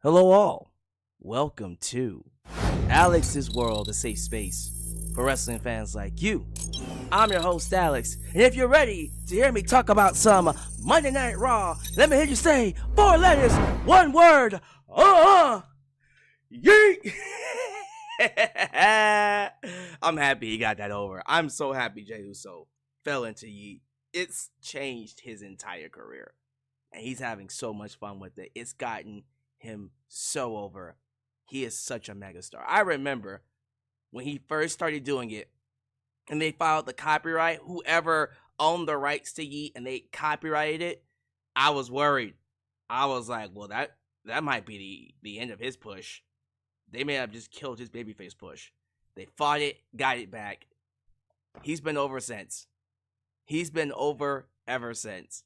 Hello, all. Welcome to Alyx's World, a safe space for wrestling fans like you. I'm your host, Alyx, and if you're ready to hear me talk about some Monday Night Raw, let me hear you say 4 letters, 1 word. Yeet! I'm happy he got that over. I'm so happy Jey Uso fell into Yeet. It's changed his entire career, and he's having so much fun with it. It's gotten him so over. He is such a megastar. I remember when he first started doing it and they filed the copyright, whoever owned the rights to Yeet and they copyrighted it, I was worried. I was like, well, that might be the end of his push. They may have just killed his babyface push. They fought it, got it back. He's been over since. He's been over ever since.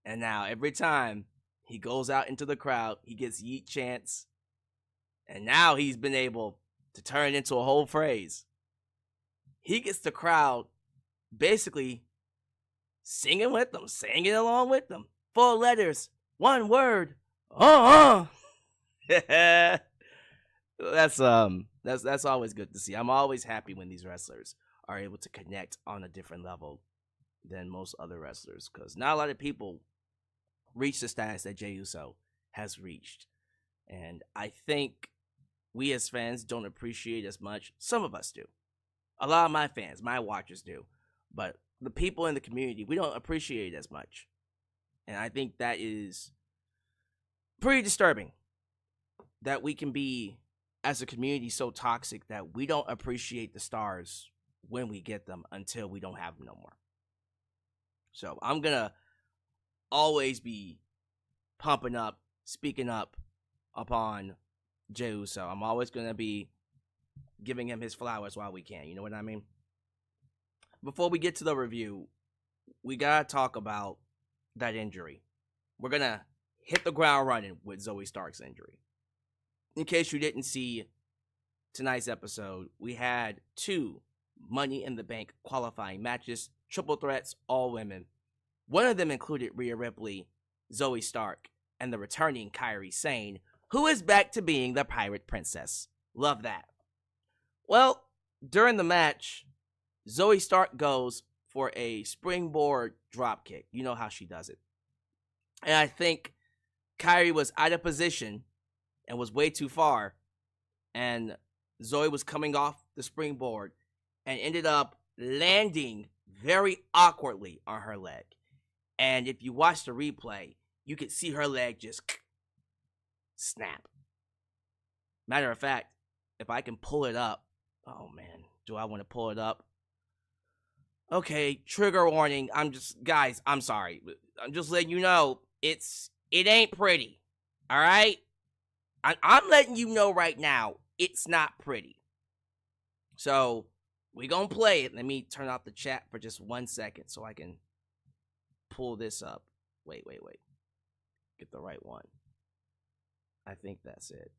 And now every time he goes out into the crowd, he gets Yeet chants. And now he's been able to turn it into a whole phrase. He gets the crowd basically singing with them, singing along with them. 4 letters, 1 word. That's always good to see. I'm always happy when these wrestlers are able to connect on a different level than most other wrestlers, because not a lot of people reach the status that Jey Uso has reached. And I think we as fans don't appreciate as much. Some of us do. A lot of my fans, my watchers do. But the people in the community, we don't appreciate it as much. And I think that is pretty disturbing, that we can be, as a community, so toxic that we don't appreciate the stars when we get them until we don't have them no more. So I'm going to always be pumping up, speaking up upon Jey Uso. I'm always going to be giving him his flowers while we can. You know what I mean? Before we get to the review, we got to talk about that injury. We're going to hit the ground running with Zoey Stark's injury. In case you didn't see tonight's episode, we had 2 Money in the Bank qualifying matches, triple threats, all women. One of them included Rhea Ripley, Zoey Stark, and the returning Kairi Sane, who is back to being the Pirate Princess. Love that. Well, during the match, Zoey Stark goes for a springboard dropkick. You know how she does it. And I think Kairi was out of position and was way too far. And Zoey was coming off the springboard and ended up landing very awkwardly on her leg. And if you watch the replay, you can see her leg just snap. Matter of fact, if I can pull it up. Oh man, do I want to pull it up? Okay, trigger warning. Guys, I'm sorry. I'm just letting you know, it ain't pretty. All right? I'm letting you know right now, it's not pretty. So, we're going to play it. Let me turn off the chat for just 1 second so I can pull this up. Wait. Get the right one. I think that's it.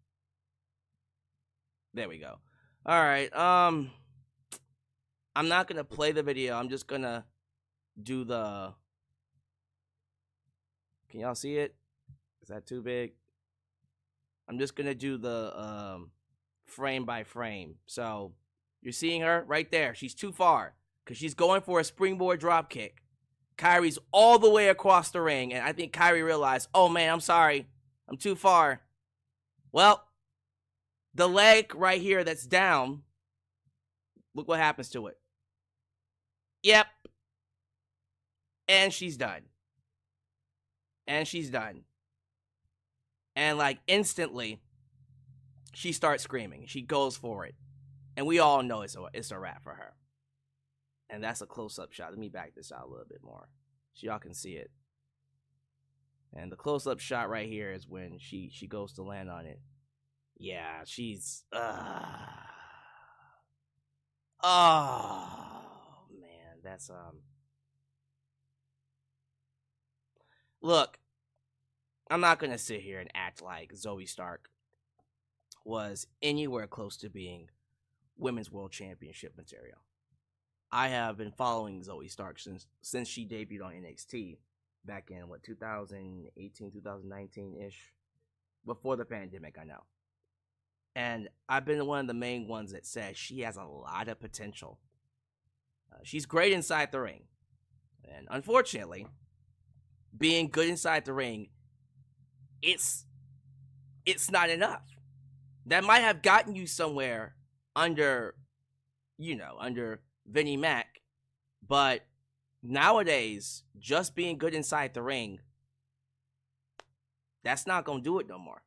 There we go. All right. I'm not going to play the video. I'm just going to do the... Can y'all see it? Is that too big? I'm just going to do the frame by frame. So, you're seeing her right there. She's too far because she's going for a springboard drop kick. Kairi's all the way across the ring, and I think Kairi realized, oh man, I'm sorry. I'm too far. Well, the leg right here that's down, look what happens to it. Yep. And she's done. And like instantly, she starts screaming. She goes for it. And we all know it's a wrap for her. And that's a close-up shot. Let me back this out a little bit more so y'all can see it. And the close-up shot right here is when she goes to land on it. Yeah, she's... Oh, man. That's... Look, I'm not going to sit here and act like Zoey Stark was anywhere close to being Women's World Championship material. I have been following Zoey Stark since she debuted on NXT back in, 2018, 2019-ish. before the pandemic, I know. And I've been one of the main ones that said she has a lot of potential. She's great inside the ring. And unfortunately, being good inside the ring, it's not enough. That might have gotten you somewhere under Vinnie Mac, but nowadays, just being good inside the ring, that's not going to do it no more.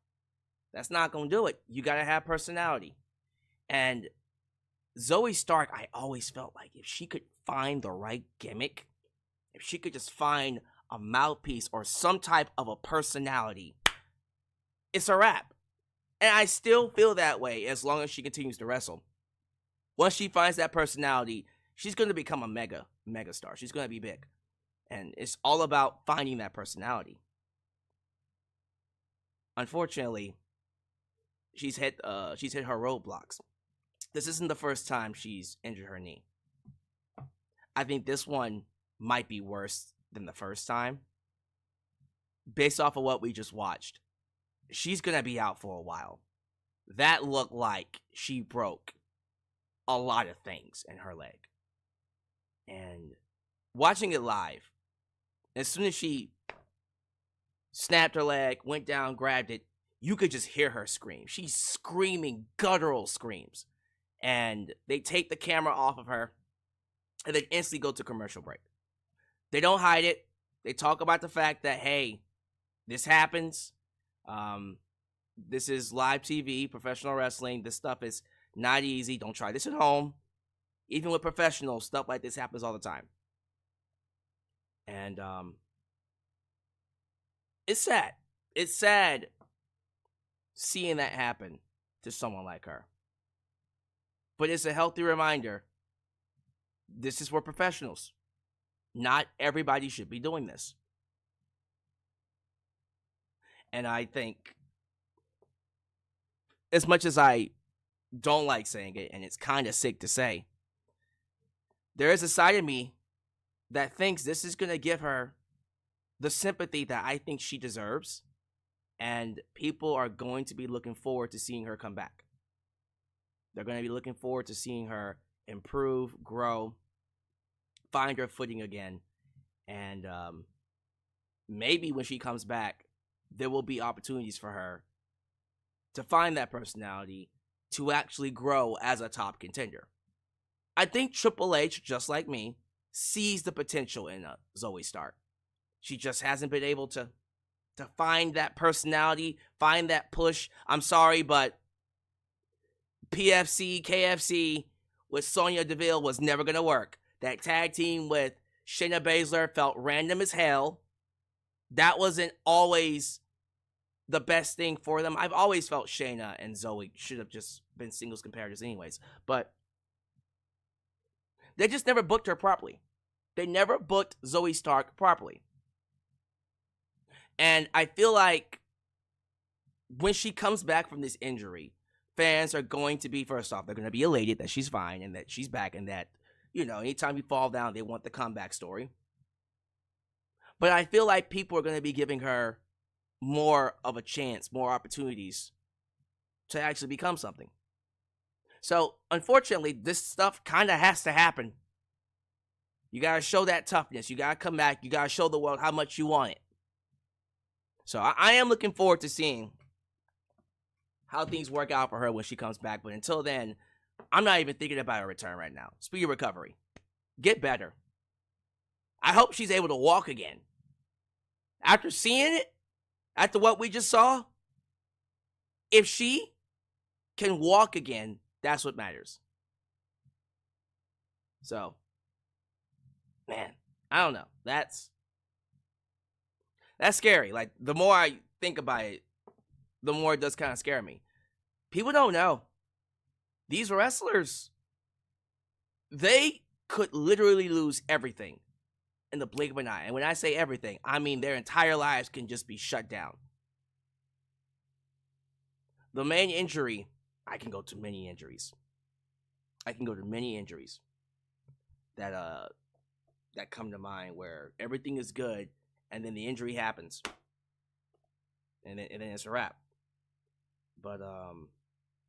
That's not going to do it. You got to have personality. And Zoey Stark, I always felt like if she could find the right gimmick, if she could just find a mouthpiece or some type of a personality, it's a wrap. And I still feel that way as long as she continues to wrestle. Once she finds that personality, she's going to become a mega star. She's going to be big. And it's all about finding that personality. Unfortunately, she's hit her roadblocks. This isn't the first time she's injured her knee. I think this one might be worse than the first time. Based off of what we just watched, she's going to be out for a while. That looked like she broke a lot of things in her leg. And watching it live, as soon as she snapped her leg, went down, grabbed it, you could just hear her scream. She's screaming guttural screams. And they take the camera off of her and then instantly go to commercial break. They don't hide it. They talk about the fact that, hey, this happens. This is live TV, professional wrestling. This stuff is not easy. Don't try this at home. Even with professionals, stuff like this happens all the time. And it's sad. It's sad seeing that happen to someone like her. But it's a healthy reminder. This is for professionals. Not everybody should be doing this. And I think, as much as I don't like saying it, and it's kind of sick to say, there is a side of me that thinks this is going to give her the sympathy that I think she deserves. And people are going to be looking forward to seeing her come back. They're going to be looking forward to seeing her improve, grow, find her footing again. And maybe when she comes back, there will be opportunities for her to find that personality, to actually grow as a top contender. I think Triple H, just like me, sees the potential in Zoey Stark. She just hasn't been able to find that personality, find that push. I'm sorry, but PFC, KFC with Sonya Deville was never going to work. That tag team with Shayna Baszler felt random as hell. That wasn't always the best thing for them. I've always felt Shayna and Zoey should have just been singles competitors anyways. But they just never booked her properly. They never booked Zoey Stark properly. And I feel like when she comes back from this injury, fans are going to be, first off, they're going to be elated that she's fine and that she's back and that, anytime you fall down, they want the comeback story. But I feel like people are going to be giving her more of a chance, more opportunities to actually become something. So, unfortunately, this stuff kind of has to happen. You got to show that toughness. You got to come back. You got to show the world how much you want it. So, I am looking forward to seeing how things work out for her when she comes back. But until then, I'm not even thinking about a return right now. Speedy recovery. Get better. I hope she's able to walk again. After seeing it, after what we just saw, if she can walk again, that's what matters. So, man, I don't know. That's scary. Like, the more I think about it, the more it does kind of scare me. People don't know. These wrestlers, they could literally lose everything in the blink of an eye. And when I say everything, I mean their entire lives can just be shut down. The main injury, I can go to many injuries. I can go to many injuries that come to mind where everything is good and then the injury happens. And then it's a wrap. But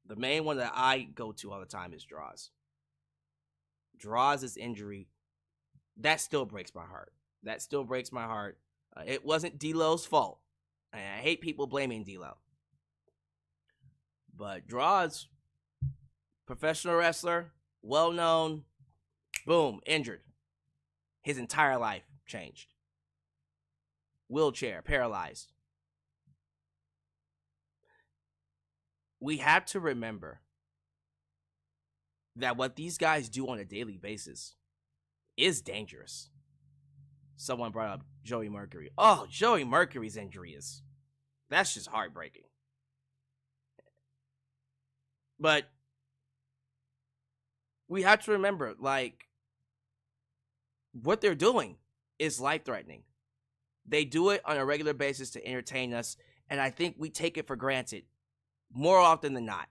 the main one that I go to all the time is Draws. Draws' injury, that still breaks my heart. That still breaks my heart. It wasn't D'Lo's fault. And I hate people blaming D'Lo. But Draws, professional wrestler, well-known, boom, injured. His entire life changed. Wheelchair, paralyzed. We have to remember that what these guys do on a daily basis is dangerous. Someone brought up Joey Mercury. Oh, Joey Mercury's injury that's just heartbreaking. But we have to remember, like, what they're doing is life-threatening. They do it on a regular basis to entertain us, and I think we take it for granted more often than not.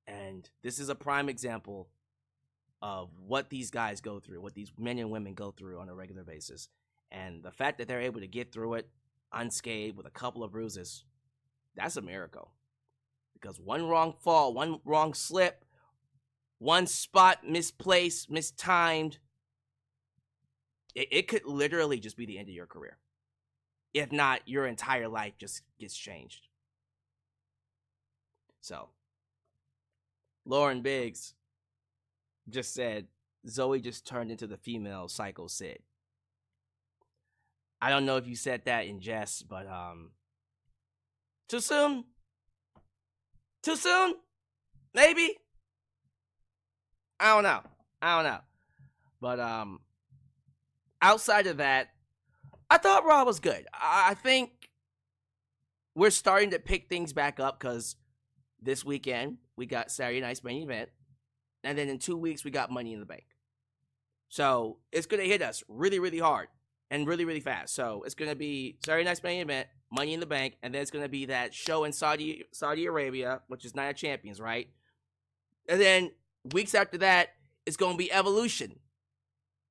And this is a prime example of what these guys go through, what these men and women go through on a regular basis. And the fact that they're able to get through it unscathed with a couple of bruises, that's a miracle. Because one wrong fall, one wrong slip, one spot misplaced, mistimed, it could literally just be the end of your career. If not, your entire life just gets changed. So, Lauren Biggs just said, Zoey just turned into the female Psycho Sid. I don't know if you said that in jest, but too soon? Too soon? Maybe? I don't know. But outside of that, I thought Raw was good. I think we're starting to pick things back up because this weekend we got Saturday Night's main event, and then in 2 weeks we got Money in the Bank. So it's going to hit us really, really hard and really, really fast. So it's going to be Saturday Night's main event, Money in the Bank, and then it's going to be that show in Saudi Arabia, which is Night of Champions, right? And then weeks after that, it's going to be Evolution.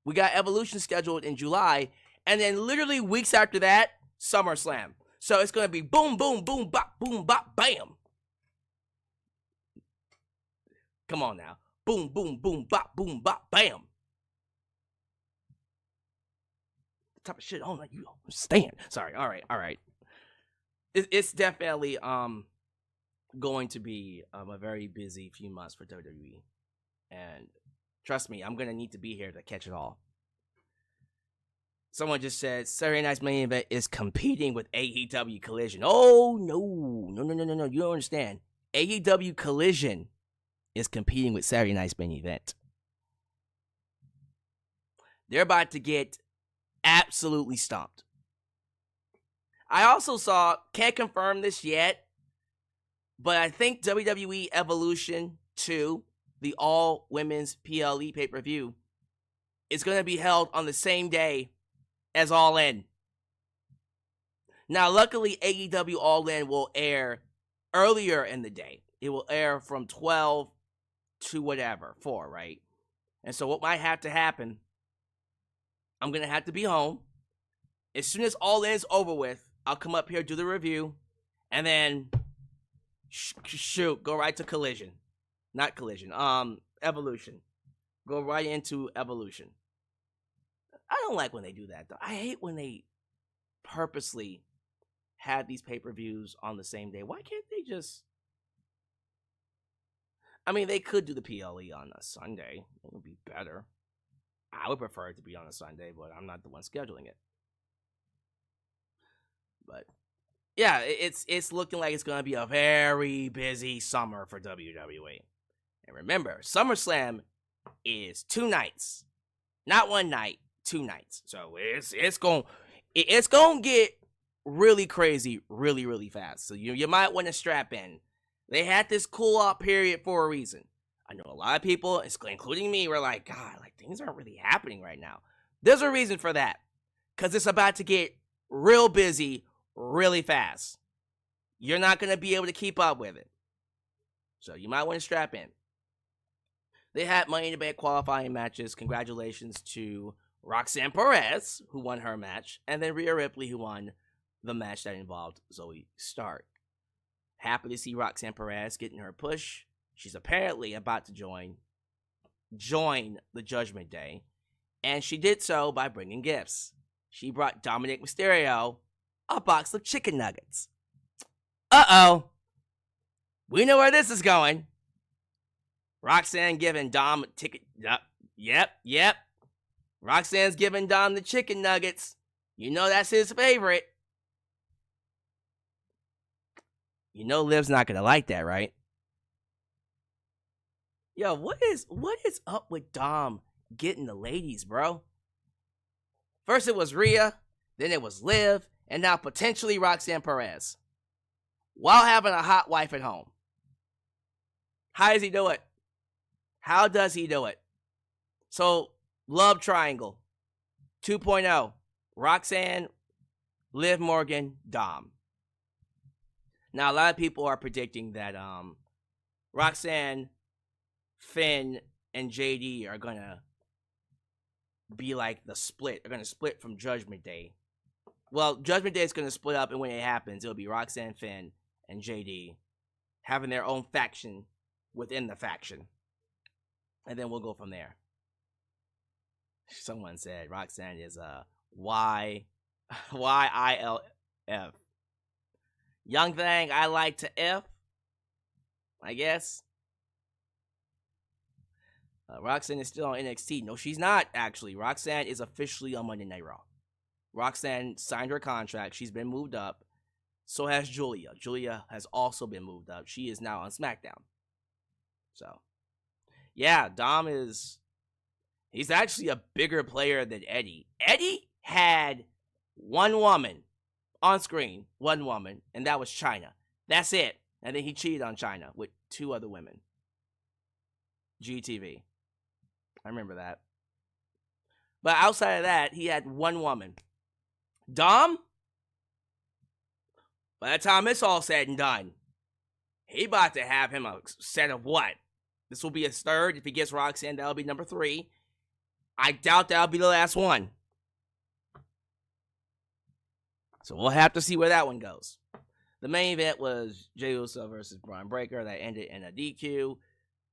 We got Evolution scheduled in July, and then literally weeks after that, SummerSlam. So it's going to be boom, boom, boom, bop, bam. Come on now. Boom, boom, boom, bop, bam. The type of shit I don't like you understand. Sorry. All right. It's definitely going to be a very busy few months for WWE. And trust me, I'm going to need to be here to catch it all. Someone just said Saturday Night's main event is competing with AEW Collision. Oh, no. You don't understand. AEW Collision is competing with Saturday Night's main event. They're about to get absolutely stomped. I also saw, can't confirm this yet, but I think WWE Evolution 2, the all-women's PLE pay-per-view, is going to be held on the same day as All In. Now, luckily, AEW All In will air earlier in the day. It will air from 12 to whatever, 4, right? And so what might have to happen, I'm going to have to be home. As soon as All In's over with, I'll come up here, do the review, and then go right to Collision. Not Collision, Evolution. Go right into Evolution. I don't like when they do that, though. I hate when they purposely have these pay-per-views on the same day. Why can't they just... I mean, they could do the PLE on a Sunday. It would be better. I would prefer it to be on a Sunday, but I'm not the one scheduling it. But yeah, it's looking like it's going to be a very busy summer for WWE. And remember, SummerSlam is 2 nights. Not 1 night, 2 nights. So it's going to get really crazy really, really fast. So you might want to strap in. They had this cool off period for a reason. I know a lot of people, including me, were like, God, like things aren't really happening right now. There's a reason for that. Because it's about to get real busy really fast. You're not going to be able to keep up with it. So you might want to strap in. They had Money in the Bank qualifying matches. Congratulations to Roxanne Perez, who won her match, and then Rhea Ripley, who won the match that involved Zoey Stark. Happy to see Roxanne Perez getting her push. She's apparently about to join the Judgment Day. And she did so by bringing gifts. She brought Dominic Mysterio a box of chicken nuggets. Uh-oh. We know where this is going. Roxanne giving Dom a ticket. Yep. Roxanne's giving Dom the chicken nuggets. You know that's his favorite. You know Liv's not going to like that, right? Yo, what is up with Dom getting the ladies, bro? First it was Rhea, then it was Liv, and now potentially Roxanne Perez. While having a hot wife at home. How does he do it? How does he do it? So, Love Triangle 2.0. Roxanne, Liv Morgan, Dom. Now, a lot of people are predicting that Roxanne, Finn, and JD are going to be like the split. They're going to split from Judgment Day. Well, Judgment Day is going to split up, and when it happens, it'll be Roxanne, Finn, and JD having their own faction within the faction. And then we'll go from there. Someone said Roxanne is YILF. Young thing, I like to F, I guess. Roxanne is still on NXT. No, she's not, actually. Roxanne is officially on Monday Night Raw. Roxanne signed her contract. She's been moved up. So has Julia. Julia has also been moved up. She is now on SmackDown. So, yeah, Dom is... He's actually a bigger player than Eddie. Eddie had one woman on screen, one woman, and that was Chyna. That's it. And then he cheated on Chyna with 2 other women. GTV. I remember that. But outside of that, he had one woman. Dom, by the time it's all said and done, he about to have him a set of what? This will be his third. If he gets Roxanne, that'll be number 3. I doubt that'll be the last one. So we'll have to see where that one goes. The main event was Jey Uso versus Bron Breakker. That ended in a DQ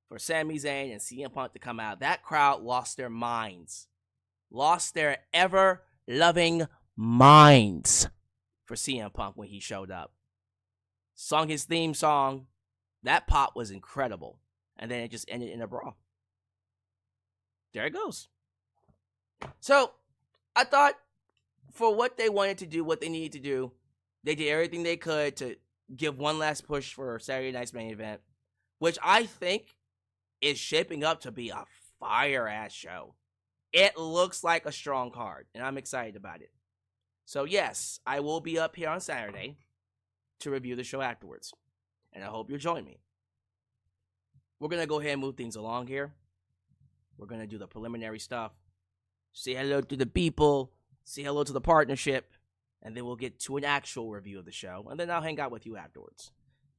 for Sami Zayn and CM Punk to come out. That crowd lost their minds. Lost their ever-loving minds for CM Punk when he showed up. Sung his theme song. That pop was incredible. And then it just ended in a brawl. There it goes. So, I thought for what they wanted to do, what they needed to do, they did everything they could to give one last push for Saturday night's main event, which I think is shaping up to be a fire-ass show. It looks like a strong card, and I'm excited about it. So, yes, I will be up here on Saturday to review the show afterwards, and I hope you'll join me. We're going to go ahead and move things along here. We're going to do the preliminary stuff. Say hello to the people, say hello to the partnership, and then we'll get to an actual review of the show, and then I'll hang out with you afterwards.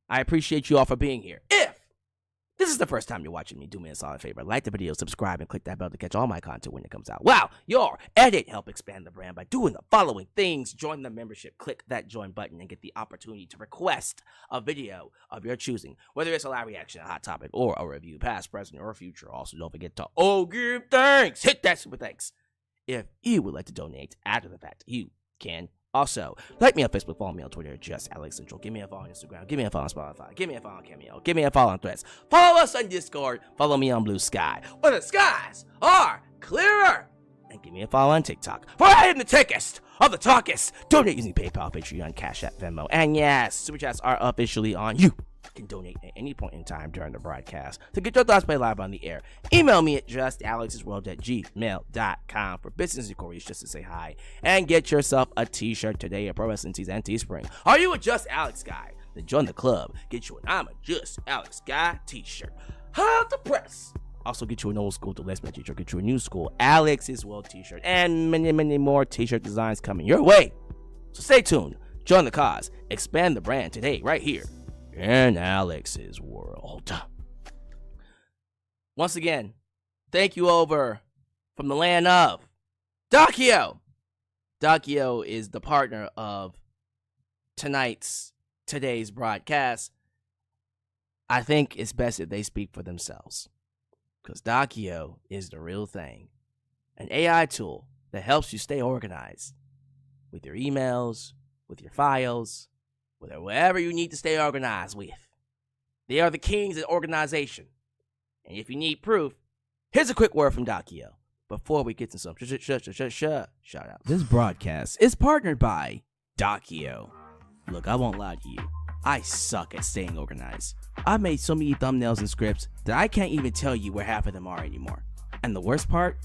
I appreciate you all for being here. If this is the first time you're watching me, do me a solid favor. Like the video, subscribe, and click that bell to catch all my content when it comes out. Wow, your edit help expand the brand by doing the following things. Join the membership. Click that join button and get the opportunity to request a video of your choosing. Whether it's a live reaction, a hot topic, or a review, past, present, or future. Also, don't forget to give thanks. Hit that super thanks. If you would like to donate after the fact, you can also like me on Facebook, follow me on Twitter, just Alyx Central. Give me a follow on Instagram, give me a follow on Spotify, give me a follow on Cameo, give me a follow on Threads. Follow us on Discord, follow me on Blue Sky, where the skies are clearer. And give me a follow on TikTok. For I am the tickest of the talkest. Donate using PayPal, Patreon, Cash App, Venmo, and yes, Super Chats are officially on. You can donate at any point in time during the broadcast to get your thoughts played live on the air. Email me at justalexsworld@gmail.com for business inquiries, just to say hi, and get yourself a t-shirt today at Pro Wrestling Tees and Teespring. Are you a Just Alex guy? Then join the club. Get you an I'm a Just Alex guy t-shirt. Hot the press. Also get you an old school Gillespie t-shirt, get you a new school Alex's World t-shirt, and many, many more t-shirt designs coming your way. So stay tuned, join the cause, expand the brand today, right here in Alex's World. Once again, thank you over from the land of Dokkio. Dokkio is the partner of tonight's today's broadcast, I think it's best if they speak for themselves. Because Dokkio is the real thing. An AI tool that helps you stay organized with your emails, with your files, with whatever you need to stay organized with. They are the kings of organization. And if you need proof, here's a quick word from Dokkio before we get to some shout out. This broadcast is partnered by Dokkio. Look, I won't lie to you. I suck at staying organized. I've made so many thumbnails and scripts that I can't even tell you where half of them are anymore. And the worst part,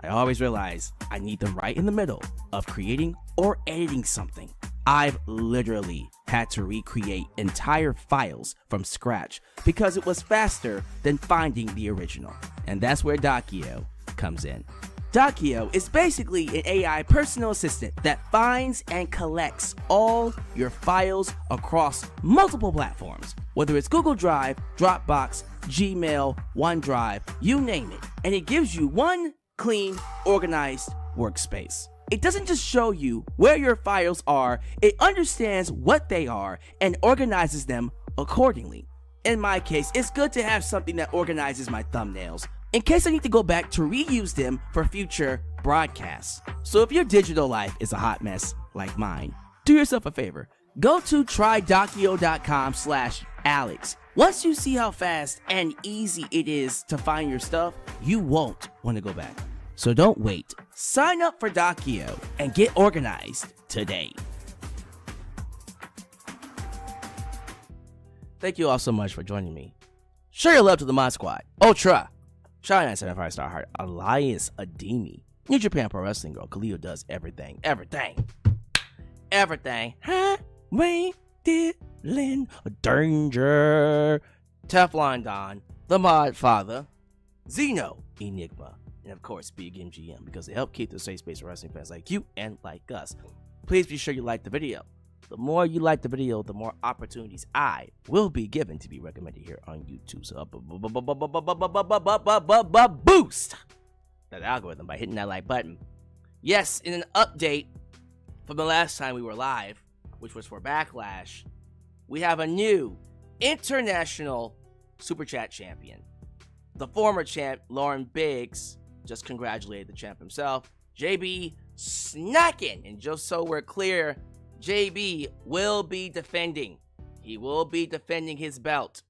I always realize I need them right in the middle of creating or editing something. I've literally had to recreate entire files from scratch because it was faster than finding the original. And that's where Dokkio comes in. Dokkio is basically an AI personal assistant that finds and collects all your files across multiple platforms, whether it's Google Drive, Dropbox, Gmail, OneDrive, you name it. And it gives you one clean, organized workspace. It doesn't just show you where your files are, it understands what they are and organizes them accordingly. In my case, it's good to have something that organizes my thumbnails, in case I need to go back to reuse them for future broadcasts. So if your digital life is a hot mess like mine, do yourself a favor. Go to trydokkio.com/Alyx. Once you see how fast and easy it is to find your stuff, you won't want to go back. So don't wait. Sign up for Dokkio and get organized today. Thank you all so much for joining me. Show your love to the Mod Squad, Ultra, China 75 Star Heart, Elias Ademi, New Japan Pro Wrestling Girl, Khalil does everything. Huh? Wayne Dylan, Danger, Teflon Don, The Mod Father, Zeno, Enigma, and of course Big MGM, because they help keep the safe space for wrestling fans like you and like us. Please be sure you like the video. The more you like the video, the more opportunities I will be given to be recommended here on YouTube. So boost that algorithm by hitting that like button. Yes, in an update from the last time we were live, which was for Backlash, we have a new international Super Chat champion. The former champ, Lauren Biggs, just congratulated the champ himself, JB snacking. And just so we're clear, JB will be defending. He will be defending his belt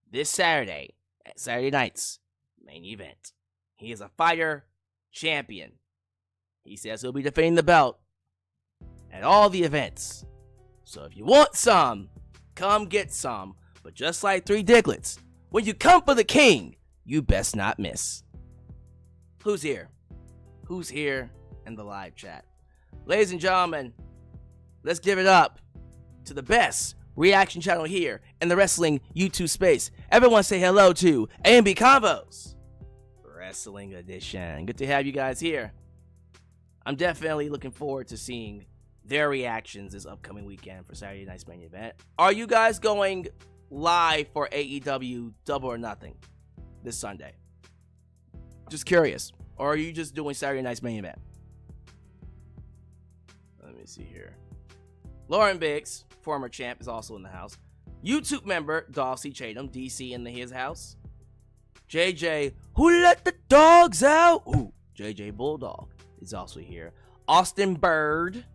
this Saturday at Saturday night's main event. He is a fighter champion. He says he'll be defending the belt at all the events. So if you want some, come get some. But just like Three Diglets, when you come for the king, you best not miss. Who's here? Who's here in the live chat? Ladies and gentlemen, let's give it up to the best reaction channel here in the wrestling YouTube space. Everyone say hello to A&B Convos Wrestling Edition. Good to have you guys here. I'm definitely looking forward to seeing their reactions this upcoming weekend for Saturday night's main event. Are you guys going live for AEW Double or Nothing this Sunday? Just curious. Or are you just doing Saturday night's main event? Let me see here. Lauren Biggs, former champ, is also in the house. YouTube member Dawsey Chatham, DC in his house. JJ, who let the dogs out? Ooh, JJ Bulldog is also here. Austin Bird,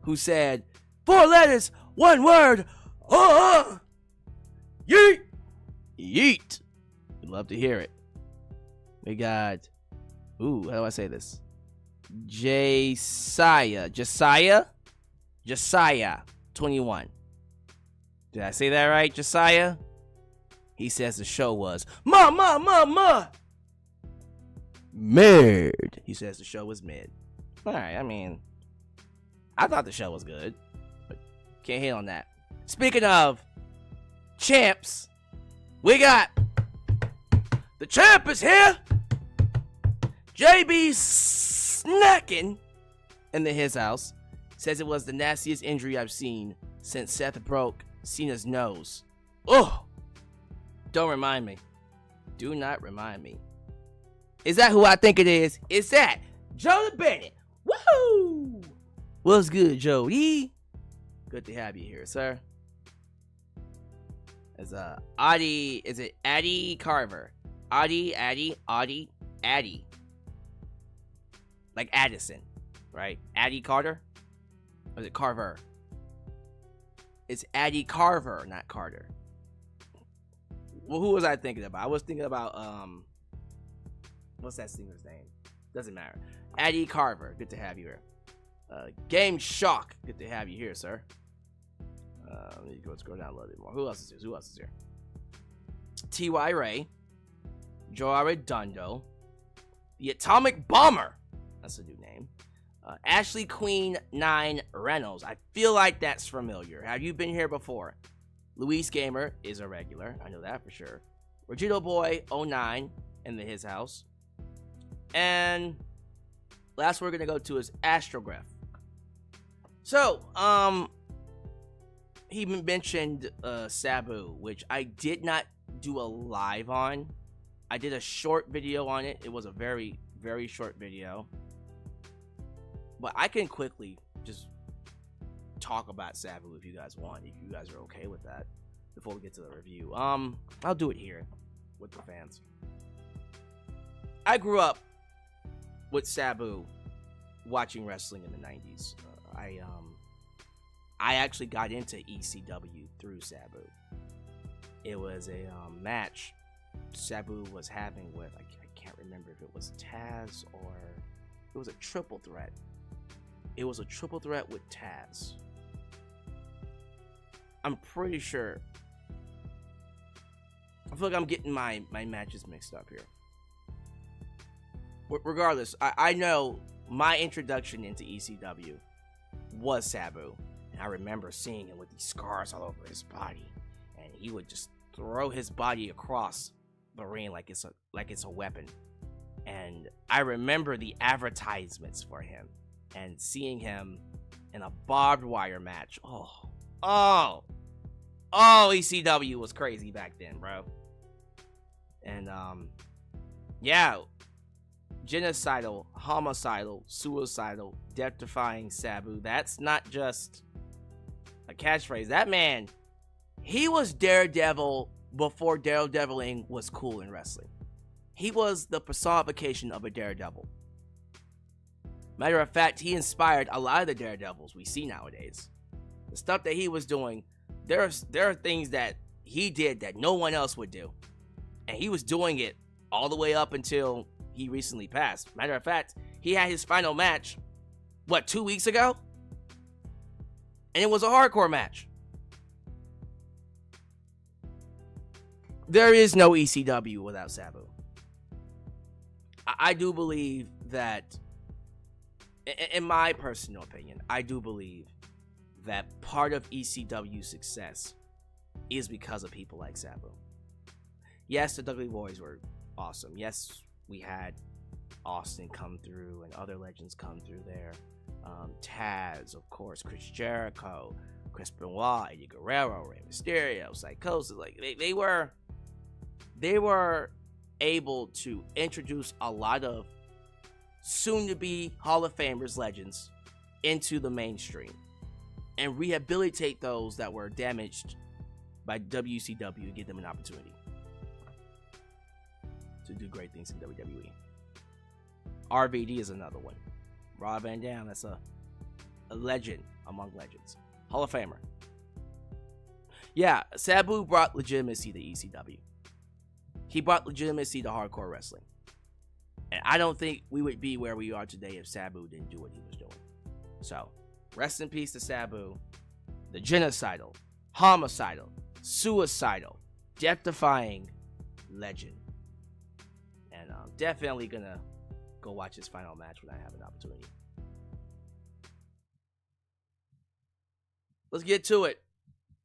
who said, 4 letters, 1 word. Yeet. Yeet. We'd love to hear it. We got, how do I say this? Josiah 21. Did I say that right, Josiah? He says the show was mid. He says the show was mid. Alright, I mean, I thought the show was good, but can't hate on that. Speaking of champs, we got the champ is here. JB snacking in his house. Says it was the nastiest injury I've seen since Seth broke Cena's nose. Oh, don't remind me. Do not remind me. Is that who I think it is? It's that Joe Bennett. Woohoo! What's good, Joey? Good to have you here, sir. Is Addie? Is it Addie Carver? Addie. Like Addison, right? Addie Carter? Or is it Carver? It's Addie Carver, not Carter. Well, who was I thinking about? I was thinking about, what's that singer's name? Doesn't matter. Addie Carver, good to have you here. Game Shock, good to have you here, sir. Let me go scroll down a little bit more. Who else is here? T.Y. Ray, Joe Arredondo, the Atomic Bomber. That's a new name. Ashley Queen 9 Reynolds. I feel like that's familiar. Have you been here before? Luis Gamer is a regular. I know that for sure. Regito Boy 09 in his house. And last we're gonna go to is Astrograph. So, he mentioned Sabu, which I did not do a live on. I did a short video on it. It was a very, very short video. But I can quickly just talk about Sabu if you guys want, if you guys are okay with that, before we get to the review. I'll do it here with the fans. I grew up with Sabu watching wrestling in the 90s. I actually got into ECW through Sabu. It was a match Sabu was having with, I can't remember if it was Taz or it was a triple threat. It was a triple threat with Taz. I'm pretty sure. I feel like I'm getting my matches mixed up here. Regardless, I know my introduction into ECW was Sabu. And I remember seeing him with these scars all over his body. And he would just throw his body across the ring like it's a weapon. And I remember the advertisements for him. And seeing him in a barbed wire match. Oh, ECW was crazy back then, bro. And, yeah. Genocidal, homicidal, suicidal, death-defying Sabu. That's not just a catchphrase. That man, he was Daredevil before daredeviling was cool in wrestling. He was the personification of a daredevil. Matter of fact, he inspired a lot of the daredevils we see nowadays. The stuff that he was doing, there are things that he did that no one else would do. And he was doing it all the way up until he recently passed. Matter of fact, he had his final match, 2 weeks ago? And it was a hardcore match. There is no ECW without Sabu. I do believe that, in my personal opinion, I do believe that part of ECW's success is because of people like Sabu. Yes, the Dudley Boys were awesome. Yes, we had Austin come through and other legends come through there. Taz, of course, Chris Jericho, Chris Benoit, Eddie Guerrero, Rey Mysterio, Psychosis. Like they were able to introduce a lot of soon-to-be Hall of Famers legends into the mainstream and rehabilitate those that were damaged by WCW to give them an opportunity to do great things in WWE. RVD is another one. Rob Van Dam, that's a legend among legends. Hall of Famer. Yeah, Sabu brought legitimacy to ECW. He brought legitimacy to hardcore wrestling. And I don't think we would be where we are today if Sabu didn't do what he was doing. So, rest in peace to Sabu, the genocidal, homicidal, suicidal, death-defying legend. And I'm definitely gonna go watch his final match when I have an opportunity. Let's get to it.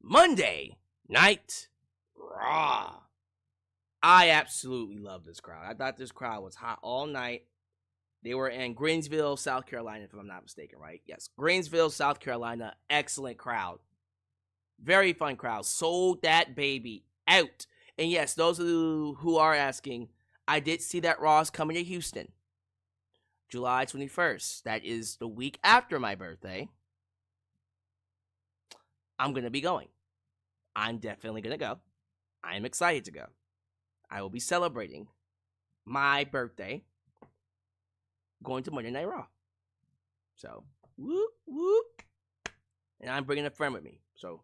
Monday Night Raw. I absolutely love this crowd. I thought this crowd was hot all night. They were in Greenville, South Carolina, if I'm not mistaken, right? Yes, Greenville, South Carolina. Excellent crowd. Very fun crowd. Sold that baby out. And yes, those of you who are asking, I did see that Raw is coming to Houston. July 21st. That is the week after my birthday. I'm going to be going. I'm definitely going to go. I am excited to go. I will be celebrating my birthday going to Monday Night Raw. So, whoop, whoop. And I'm bringing a friend with me. So,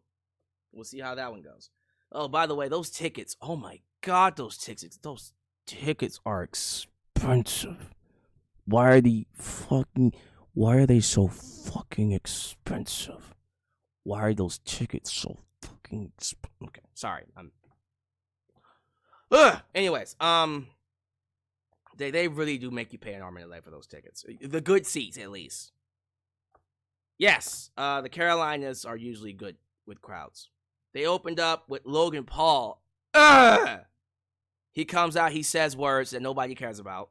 we'll see how that one goes. Oh, by the way, those tickets. Oh, my God, those tickets. Those tickets are expensive. Why are they so fucking expensive? Why are those tickets so fucking expensive? Okay, sorry. Anyways, they really do make you pay an arm and a leg for those tickets. The good seats, at least. Yes, the Carolinas are usually good with crowds. They opened up with Logan Paul. He comes out, he says words that nobody cares about.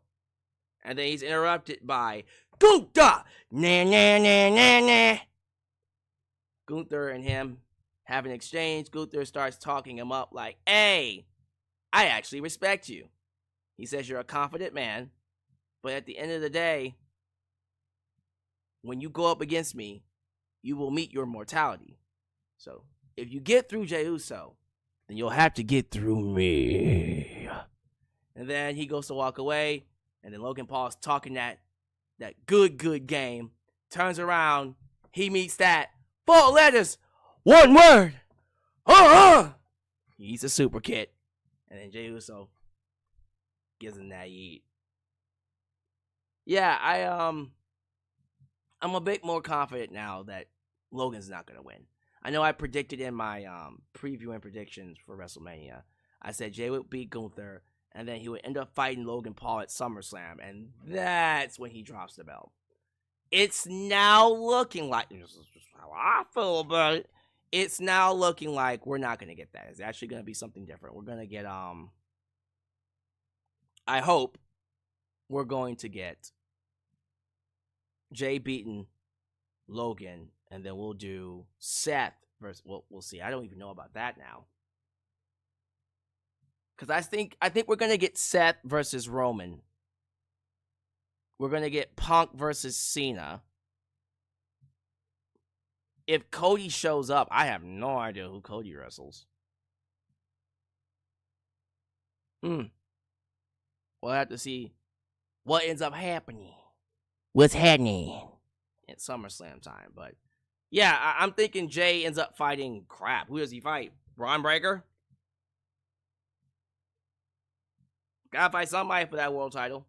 And then he's interrupted by Gunther. Nah, nah, nah, nah, nah. Gunther and him have an exchange. Gunther starts talking him up like, hey, I actually respect you. He says you're a confident man. But at the end of the day, when you go up against me, you will meet your mortality. So, if you get through Jey Uso, then you'll have to get through me. And then he goes to walk away, and then Logan Paul's talking that good game. Turns around, he meets that 4 letters, 1 word. He's a super kid. And then Jey Uso gives him that yeet. Yeah, I'm a bit more confident now that Logan's not going to win. I know I predicted in my preview and predictions for WrestleMania. I said Jey would beat Gunther, and then he would end up fighting Logan Paul at SummerSlam, and that's when he drops the belt. It's now looking like, this is just how I feel about it, it's now looking like we're not going to get that. It's actually going to be something different. We're going to get, I hope we're going to get Jey beating Logan, and then we'll do Seth versus, we'll see. I don't even know about that now. Because I think we're going to get Seth versus Roman. We're going to get Punk versus Cena. If Cody shows up, I have no idea who Cody wrestles. We'll have to see what ends up happening. What's happening at SummerSlam time. But yeah, I'm thinking Jey ends up fighting crap. Who does he fight? Bron Breakker? Gotta fight somebody for that world title.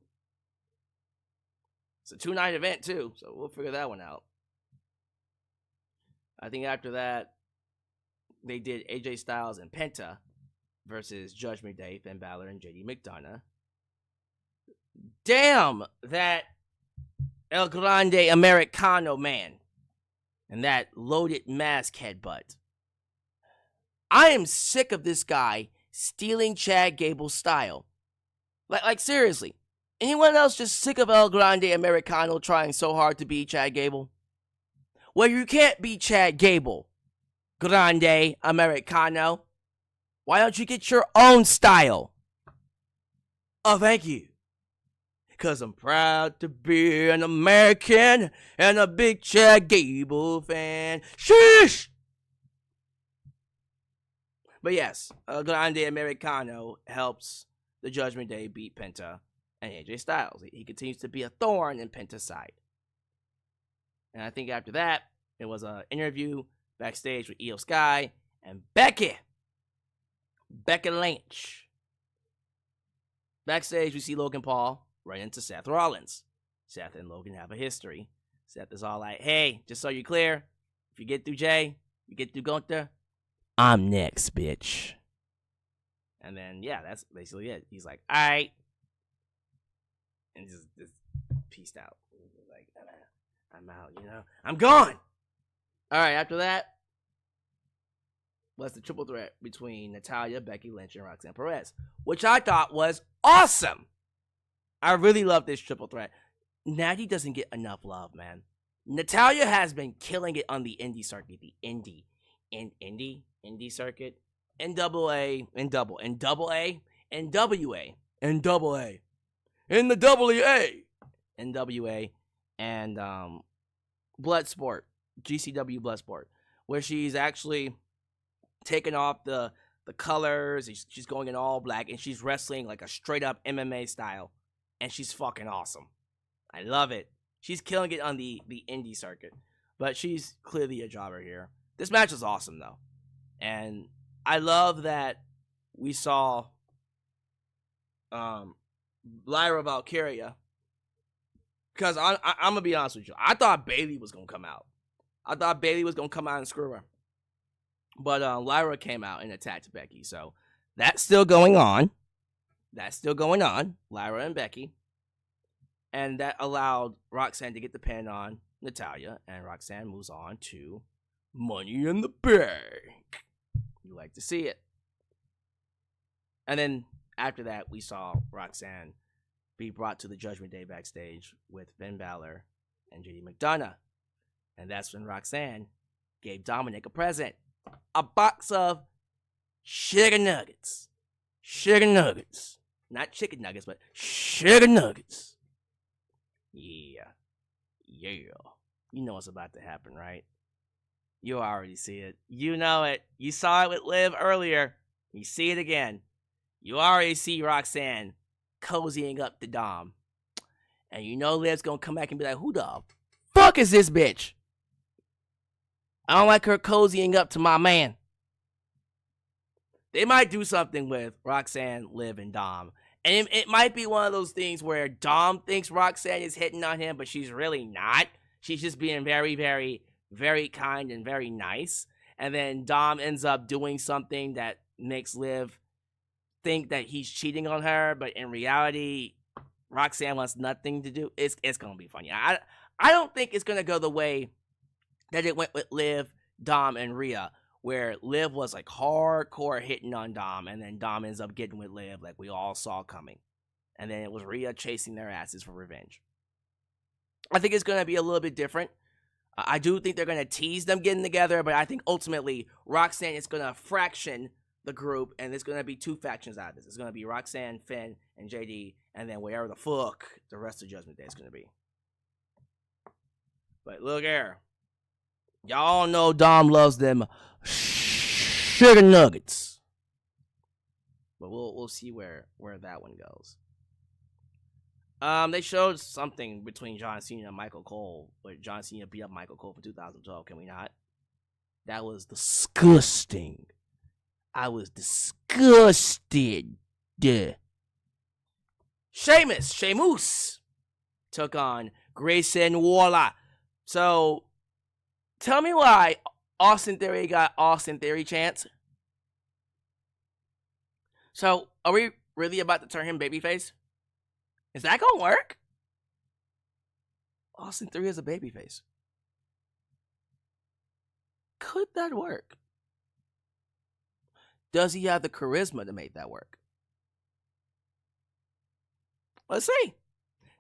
It's a 2-night event too, so we'll figure that one out. I think after that, they did AJ Styles and Penta versus Judgment Day, Finn Balor, and JD McDonough. Damn, that El Grande Americano man and that loaded mask headbutt. I am sick of this guy stealing Chad Gable's style. Like seriously, anyone else just sick of El Grande Americano trying so hard to beat Chad Gable? Well, you can't beat Chad Gable, Grande Americano. Why don't you get your own style? Oh, thank you. Because I'm proud to be an American and a big Chad Gable fan. Sheesh! But yes, Grande Americano helps the Judgment Day beat Penta and AJ Styles. He continues to be a thorn in Penta's side. And I think after that, there was an interview backstage with Io Sky and Becky Lynch. Backstage, we see Logan Paul run into Seth Rollins. Seth and Logan have a history. Seth is all like, hey, just so you're clear, if you get through Jey, you get through Gunther, I'm next, bitch. And then, yeah, that's basically it. He's like, all right. And just peaced out. Like, I'm out, you know? I'm gone! All right, after that, was the triple threat between Natalya, Becky Lynch, and Roxanne Perez, which I thought was awesome. I really love this triple threat. Natty doesn't get enough love, man. Natalya has been killing it on the indie circuit, the indie circuit, NWA, in the WA, NWA, and Bloodsport, GCW Bloodsport, where she's actually taken off the the colors. She's going in all black, and she's wrestling like a straight up MMA style, and she's fucking awesome. I love it. She's killing it on the indie circuit, but she's clearly a jobber here. This match was awesome though, and I love that we saw Lyra Valkyria, because I'm gonna be honest with you, I thought Bayley was gonna come out. I thought Bayley was gonna come out and screw her, but Lyra came out and attacked Becky. So that's still going on. Lyra and Becky, and that allowed Roxanne to get the pin on Natalya, and Roxanne moves on to Money in the Bank. You like to see it. And then after that, we saw Roxanne be brought to the Judgment Day backstage with Finn Balor and JD McDonough. And that's when Roxanne gave Dominic a present. A box of sugar nuggets. Sugar nuggets. Not chicken nuggets, but sugar nuggets. Yeah. You know what's about to happen, right? You already see it. You know it. You saw it with Liv earlier. You see it again. You already see Roxanne cozying up to Dom. And you know Liv's gonna come back and be like, who the fuck is this bitch? I don't like her cozying up to my man. They might do something with Roxanne, Liv, and Dom. And it might be one of those things where Dom thinks Roxanne is hitting on him, but she's really not. She's just being very, very, very kind and very nice. And then Dom ends up doing something that makes Liv think that he's cheating on her, but in reality, Roxanne wants nothing to do. It's gonna be funny. I don't think it's gonna go the way that it went with Liv, Dom, and Rhea, where Liv was like hardcore hitting on Dom, and then Dom ends up getting with Liv like we all saw coming. And then it was Rhea chasing their asses for revenge. I think it's gonna be a little bit different. I do think they're gonna tease them getting together, but I think ultimately Roxanne is gonna fraction the group, and there's gonna be two factions out of this. It's gonna be Roxanne, Finn, and JD, and then wherever the fuck the rest of Judgment Day is gonna be. But look here, y'all know Dom loves them sugar nuggets, but we'll see where that one goes. They showed something between John Cena and Michael Cole, but John Cena beat up Michael Cole for 2012. Can we not? That was disgusting. I was disgusted. Sheamus took on Grayson Waller. So, tell me why Austin Theory got Austin Theory chance. So, are we really about to turn him babyface? Is that gonna work? Austin Theory is a babyface. Could that work? Does he have the charisma to make that work? Let's see.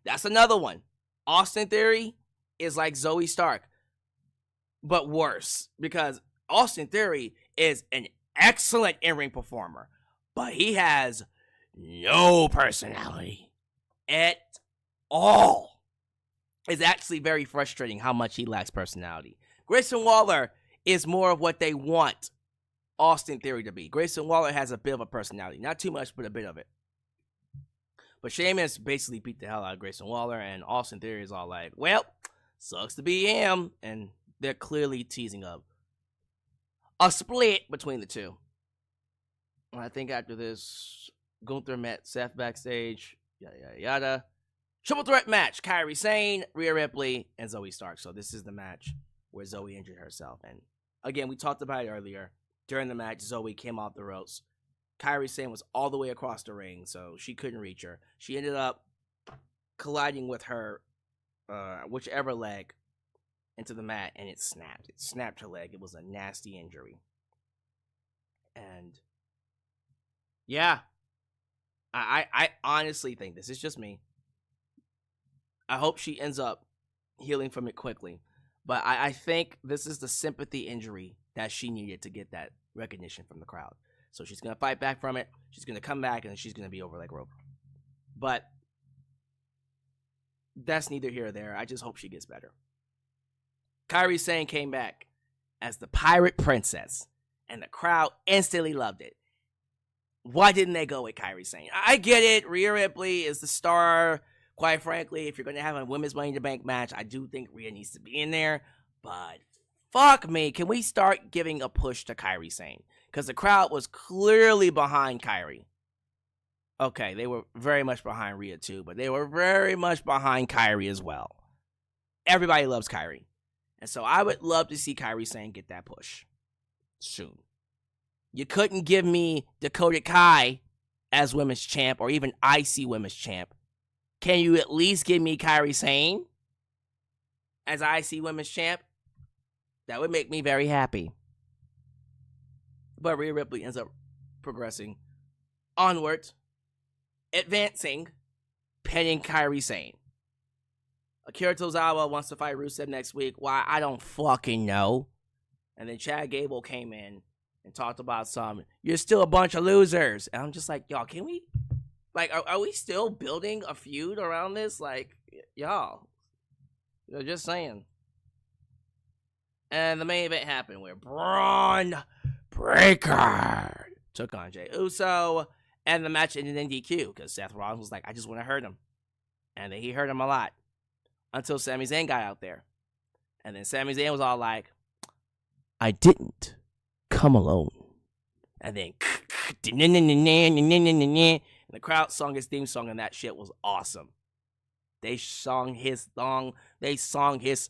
That's another one. Austin Theory is like Zoey Stark, but worse, because Austin Theory is an excellent in-ring performer, but he has no personality at all. It's actually very frustrating how much he lacks personality. Grayson Waller is more of what they want Austin Theory to be. Grayson Waller has a bit of a personality. Not too much, but a bit of it. But Sheamus basically beat the hell out of Grayson Waller, and Austin Theory is all like, well, sucks to be him. And they're clearly teasing up a split between the two. And I think after this, Gunther met Seth backstage, yada, yada, yada. Triple threat match, Kairi Sane, Rhea Ripley, and Zoey Stark. So this is the match where Zoey injured herself. And again, we talked about it earlier. During the match, Zoey came off the ropes. Kairi Sane was all the way across the ring, so she couldn't reach her. She ended up colliding with her, whichever leg, into the mat, and it snapped. It snapped her leg. It was a nasty injury. And, yeah, I honestly think, this is just me, I hope she ends up healing from it quickly. But I think this is the sympathy injury that she needed to get that recognition from the crowd. So she's going to fight back from it. She's going to come back, and she's going to be over like rope. But that's neither here or there. I just hope she gets better. Kairi Sane came back as the Pirate Princess, and the crowd instantly loved it. Why didn't they go with Kairi Sane? I get it. Rhea Ripley is the star. Quite frankly, if you're going to have a women's Money in the Bank match, I do think Rhea needs to be in there. But fuck me. Can we start giving a push to Kairi Sane? Because the crowd was clearly behind Kairi. Okay, they were very much behind Rhea too, but they were very much behind Kairi as well. Everybody loves Kairi. And so I would love to see Kairi Sane get that push soon. You couldn't give me Dakota Kai as women's champ or even IC women's champ. Can you at least give me Kairi Sane as IC women's champ? That would make me very happy. But Rhea Ripley ends up progressing onward, advancing, pinning Kairi Sane. Akira Tozawa wants to fight Rusev next week. Why? I don't fucking know. And then Chad Gable came in and talked about you're still a bunch of losers. And I'm just like, y'all, can we? Like, are we still building a feud around this? Like, y'all. Just saying. And the main event happened where Bron Breakker took on Jey Uso. And the match ended in DQ because Seth Rollins was like, I just want to hurt him. And then he hurt him a lot. Until Sami Zayn got out there. And then Sami Zayn was all like, I didn't come alone. And then and the crowd sung his theme song, and that shit was awesome. They sung his thong. Sung his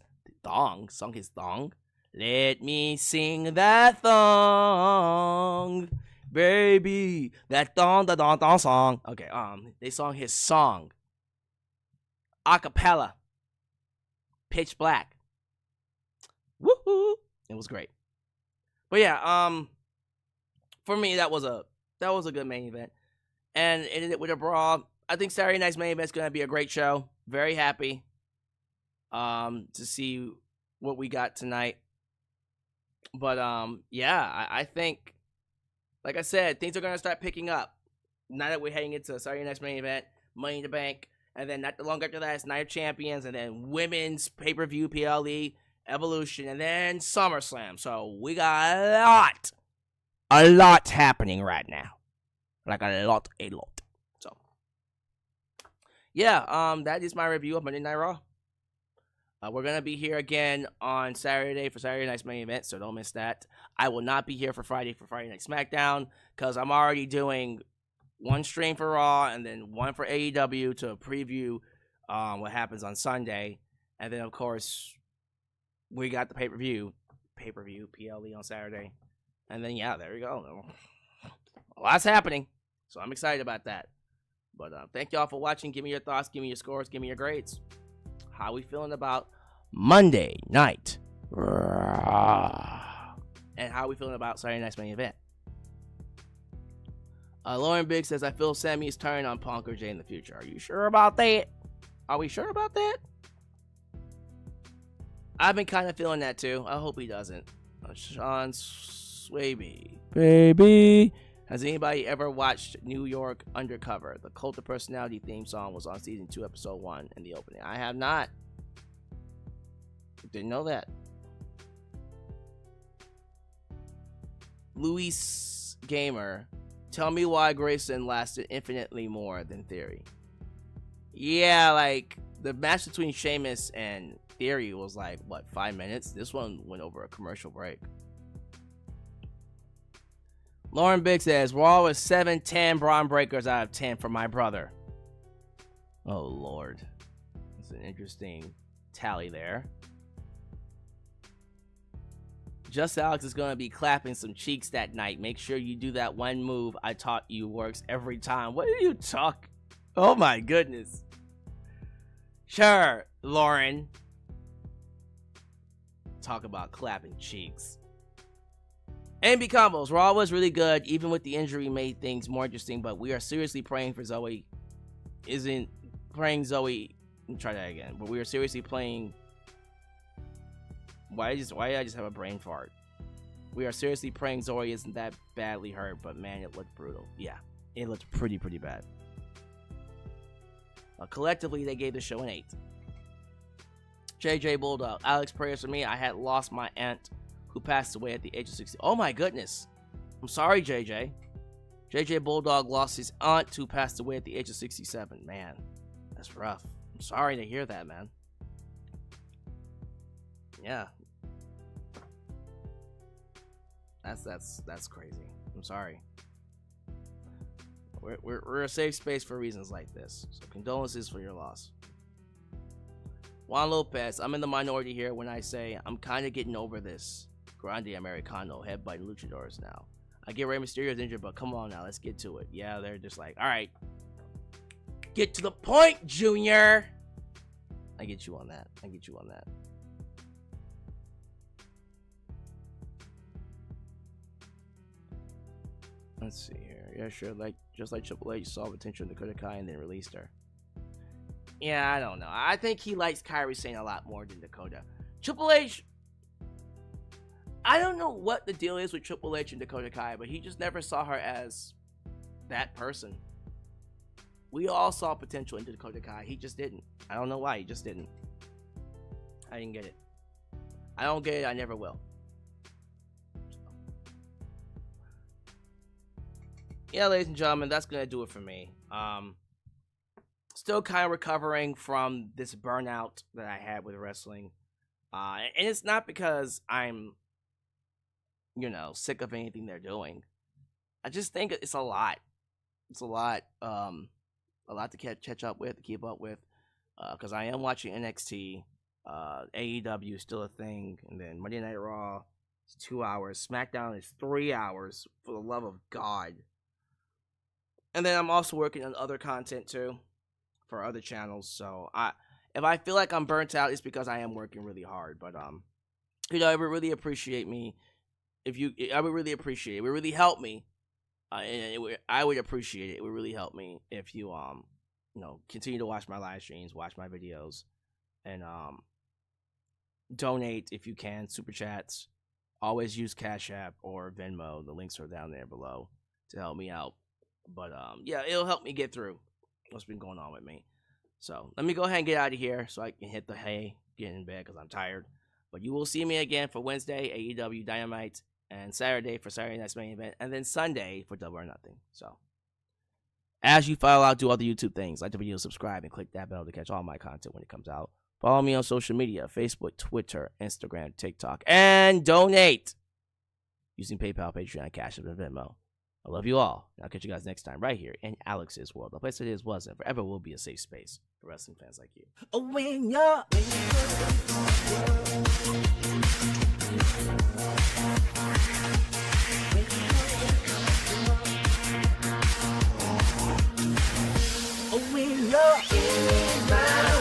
thong. Let me sing that thong, baby. That thong song. Okay, they sung his song. Acapella. Pitch black. Woohoo! It was great. But yeah, for me that was a good main event. And it ended with a brawl. I think Saturday night's main event is gonna be a great show. Very happy to see what we got tonight. But yeah, I think, like I said, things are gonna start picking up. Now that we're heading into Saturday night's main event, Money in the Bank. And then not long after that, it's Night of Champions, and then women's pay-per-view, PLE, Evolution, and then SummerSlam. So we got a lot happening right now. Like a lot. So yeah, that is my review of Monday Night Raw. We're gonna be here again on Saturday for Saturday night's main event, so don't miss that. I will not be here for Friday Night SmackDown because I'm already doing one stream for Raw and then one for AEW to preview what happens on Sunday. And then, of course, we got the pay-per-view, PLE on Saturday. And then, yeah, there we go. A lot's happening. So I'm excited about that. But thank y'all for watching. Give me your thoughts. Give me your scores. Give me your grades. How we feeling about Monday Night Raw? And how we feeling about Saturday night's main event? Lauren Biggs says, I feel Sammy's turn on Punk or Jay in the future. Are you sure about that? Are we sure about that? I've been kind of feeling that too. I hope he doesn't. Sean Swaby. Baby. Has anybody ever watched New York Undercover? The Cult of Personality theme song was on season 2, episode 1 in the opening. I have not. Didn't know that. Luis Gamer. Tell me why Grayson lasted infinitely more than Theory. Yeah, like, the match between Sheamus and Theory was like, what, 5 minutes? This one went over a commercial break. Lauren Biggs says, Raw was 7-10 Bron Breakers out of 10 for my brother. Oh, Lord. That's an interesting tally there. Just Alex is going to be clapping some cheeks that night. Make sure you do that one move I taught you works every time. What are you talking? Oh my goodness. Sure, Lauren. Talk about clapping cheeks. NB Combos. Raw was really good. Even with the injury made things more interesting. But we are seriously praying for Zoey. Isn't praying Zoey. Let me try that again. But we are seriously playing... Why did I just have a brain fart? We are seriously praying Zoey isn't that badly hurt, but man, it looked brutal. Yeah, it looked pretty bad. Collectively, they gave the show an 8. JJ Bulldog. Alyx, prayers for me. I had lost my aunt who passed away at the age of 60. Oh my goodness. I'm sorry, JJ. JJ Bulldog lost his aunt who passed away at the age of 67. Man, that's rough. I'm sorry to hear that, man. Yeah. That's crazy. I'm sorry. We're a safe space for reasons like this. So condolences for your loss. Juan Lopez, I'm in the minority here when I say I'm kind of getting over this Grande Americano headbutting luchadors now. I get Rey Mysterio's injured, but come on now, let's get to it. Yeah, they're just like, all right, get to the point, Junior. I get you on that. I get you on that. Let's see here. Yeah, sure. Just like Triple H saw potential in Dakota Kai and then released her. Yeah, I don't know. I think he likes Kairi Sane a lot more than Dakota. Triple H, I don't know what the deal is with Triple H and Dakota Kai, but he just never saw her as that person. We all saw potential in Dakota Kai. He just didn't. I don't know why. He just didn't. I didn't get it. I don't get it. I never will. Yeah, ladies and gentlemen, that's going to do it for me. Still kind of recovering from this burnout that I had with wrestling. And it's not because I'm, sick of anything they're doing. I just think it's a lot. It's a lot to catch up with, to keep up with. Because I am watching NXT. AEW is still a thing. And then Monday Night Raw is 2 hours. SmackDown is 3 hours, for the love of God. And then I'm also working on other content too for other channels. So if I feel like I'm burnt out, it's because I am working really hard. But I would really appreciate me I would really appreciate it. It would really help me. I would appreciate it. It would really help me if you continue to watch my live streams, watch my videos, and donate if you can. Super chats. Always use Cash App or Venmo. The links are down there below to help me out. But, yeah, it'll help me get through what's been going on with me. So, let me go ahead and get out of here so I can hit the hay, get in bed because I'm tired. But you will see me again for Wednesday, AEW Dynamite, and Saturday for Saturday Night's Main Event, and then Sunday for Double or Nothing. So, as you follow out, do all the YouTube things. Like the video, subscribe, and click that bell to catch all my content when it comes out. Follow me on social media, Facebook, Twitter, Instagram, TikTok, and donate using PayPal, Patreon, Cash App, and Venmo. I love you all. I'll catch you guys next time right here in Alyx's world. The place that is, was, and forever will be a safe space for wrestling fans like you. When you're in my